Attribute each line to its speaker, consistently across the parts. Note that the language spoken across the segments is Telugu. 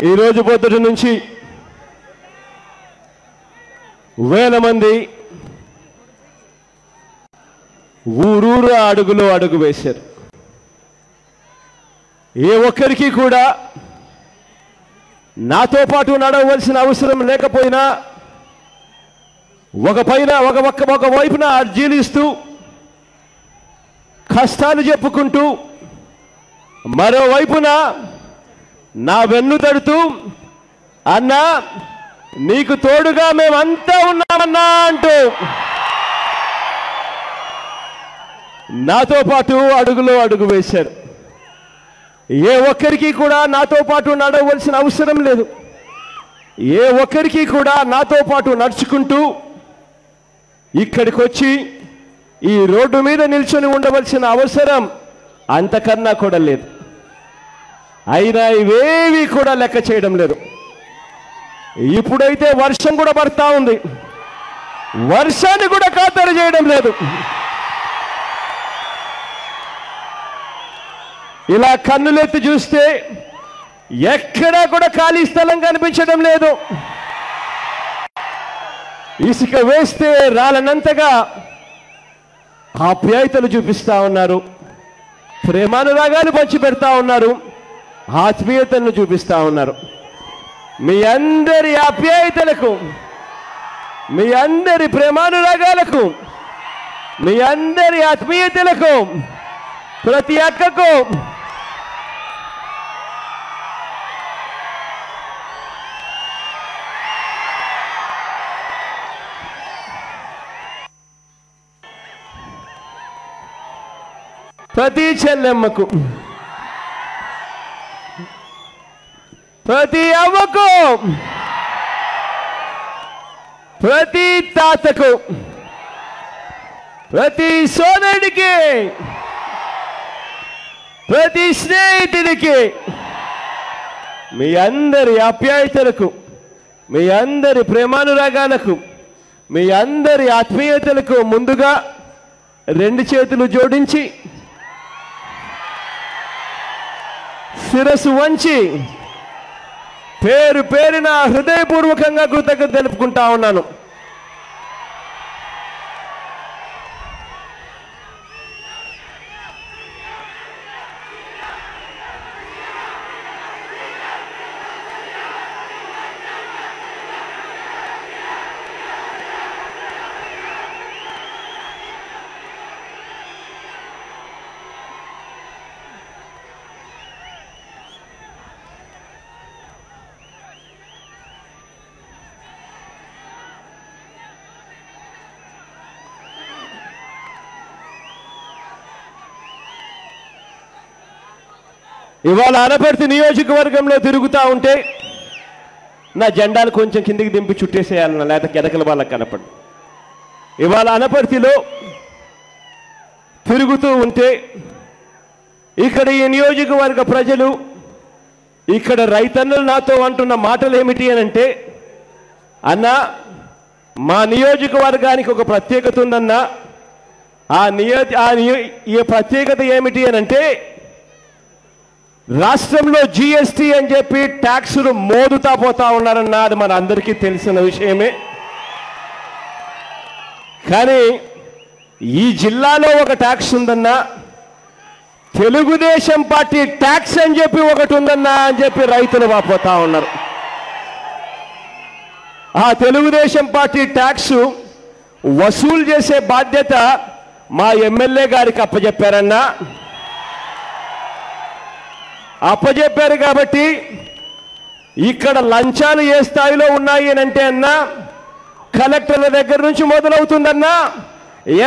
Speaker 1: ఈ రోజు పొద్దుటి నుంచి వేల మంది ఊరూరు అడుగులో అడుగు వేశారు. ఏ ఒక్కరికి కూడా నాతో పాటు నడవలసిన అవసరం లేకపోయినా ఒక వైపున అర్జీలు ఇస్తూ కష్టాలు చెప్పుకుంటూ మరోవైపున నా వెన్ను తడుతూ అన్నా నీకు తోడుగా మేమంతా ఉన్నామన్నా అంటూ నాతో పాటు అడుగులో అడుగు వేశారు. ఏ ఒక్కరికి కూడా నాతో పాటు నడవలసిన అవసరం లేదు. ఏ ఒక్కరికి కూడా నాతో పాటు నడుచుకుంటూ ఇక్కడికి వచ్చి ఈ రోడ్డు మీద నిల్చొని ఉండవలసిన అవసరం అంతకన్నా కూడా లేదు. అయినా ఇవేవి కూడా లెక్క చేయడం లేదు. ఇప్పుడైతే వర్షం కూడా పడతా ఉంది, వర్షాన్ని కూడా ఖాతరు చేయడం లేదు. ఇలా కన్నులెత్తి చూస్తే ఎక్కడా కూడా ఖాళీ స్థలం కనిపించడం లేదు. ఇసుక వేస్తే రాలనంతగా ఆప్యాయతలు చూపిస్తా ఉన్నారు, ప్రేమానురాగాలు పంచి పెడతా ఉన్నారు, ఆత్మీయతను చూపిస్తా ఉన్నారు. మీ అందరి ఆప్యాయతలకు, మీ అందరి ప్రేమానురాగాలకు, మీ అందరి ఆత్మీయతలకు ప్రతి అక్కకు ప్రతి చెల్లెమ్మకు, ప్రతి అవ్వకు, ప్రతి తాతకు, ప్రతి సోదరుడికి, ప్రతి స్నేహితుడికి, మీ అందరి ఆప్యాయతలకు, మీ అందరి ప్రేమానురాగాలకు, మీ అందరి ఆత్మీయతలకు ముందుగా రెండు చేతులు జోడించి శిరస్సు వంచి పేరు పేరున హృదయపూర్వకంగా కృతజ్ఞత తెలుపుకుంటా ఉన్నాను. ఇవాళ అనపర్తి నియోజకవర్గంలో తిరుగుతూ ఉంటే నా జెండాను కొంచెం కిందికి దింపి చుట్టేసేయాలన్న, లేకపోతే కెదకల వాళ్ళకి కనపడు. ఇవాళ అనపర్తిలో తిరుగుతూ ఉంటే ఇక్కడ ఈ నియోజకవర్గ ప్రజలు, ఇక్కడ రైతన్నలు నాతో అంటున్న మాటలు ఏమిటి అని అంటే, అన్నా మా నియోజకవర్గానికి ఒక ప్రత్యేకత ఉందన్నా, ఈ ప్రత్యేకత ఏమిటి అని అంటే రాష్ట్రంలో జీఎస్టీ అని చెప్పి ట్యాక్సులు మోదుతా పోతా ఉన్నారన్నా. అది మన అందరికీ తెలిసిన విషయమే. కానీ ఈ జిల్లాలో ఒక ట్యాక్స్ ఉందన్నా, తెలుగుదేశం పార్టీ ట్యాక్స్ అని చెప్పి ఒకటి ఉందన్నా అని చెప్పి రైతులు వాపోతా ఉన్నారు. ఆ తెలుగుదేశం పార్టీ ట్యాక్స్ వసూలు చేసే బాధ్యత మా ఎమ్మెల్యే గారికి అప్పచెప్పారన్నా. అప్పచెప్పారు కాబట్టి ఇక్కడ లంచాలు ఏ స్థాయిలో ఉన్నాయి అని అంటే అన్నా, కలెక్టర్ల దగ్గర నుంచి మొదలవుతుందన్నా,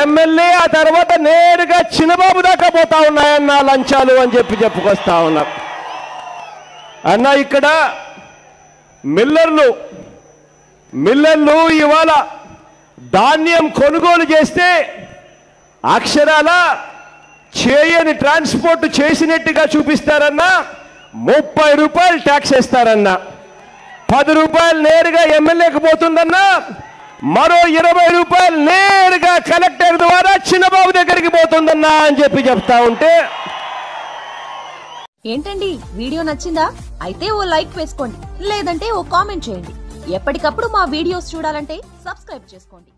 Speaker 1: ఎమ్మెల్యే ఆ తర్వాత నేరుగా చిన్నబాబు దాకా పోతా ఉన్నాయన్నా లంచాలు అని చెప్పి చెప్పుకొస్తా ఉన్నారు. అన్నా ఇక్కడ మిల్లర్లు ఇవాళ ధాన్యం కొనుగోలు చేస్తే అక్షరాల చేయని ట్రాన్స్పోర్ట్ చేసినట్టుగా చూపిస్తారన్నా, 30 రూపాయలు ట్యాక్స్ వేస్తారన్నా, 10 రూపాయలు నేరుగా ఎమ్మెల్యేకి పోతుందన్నా, మరో 20 రూపాయలు నేరుగా కలెక్టర్ ద్వారా చిన్నబాబు దగ్గరికి పోతుందన్నా అని చెప్పి చెప్తా ఉంటే,
Speaker 2: ఏంటండి వీడియో నచ్చిందా? అయితే ఓ లైక్ వేసుకోండి, లేదంటే ఓ కామెంట్ చేయండి. ఎప్పటికప్పుడు మా వీడియోస్ చూడాలంటే సబ్స్క్రైబ్ చేసుకోండి.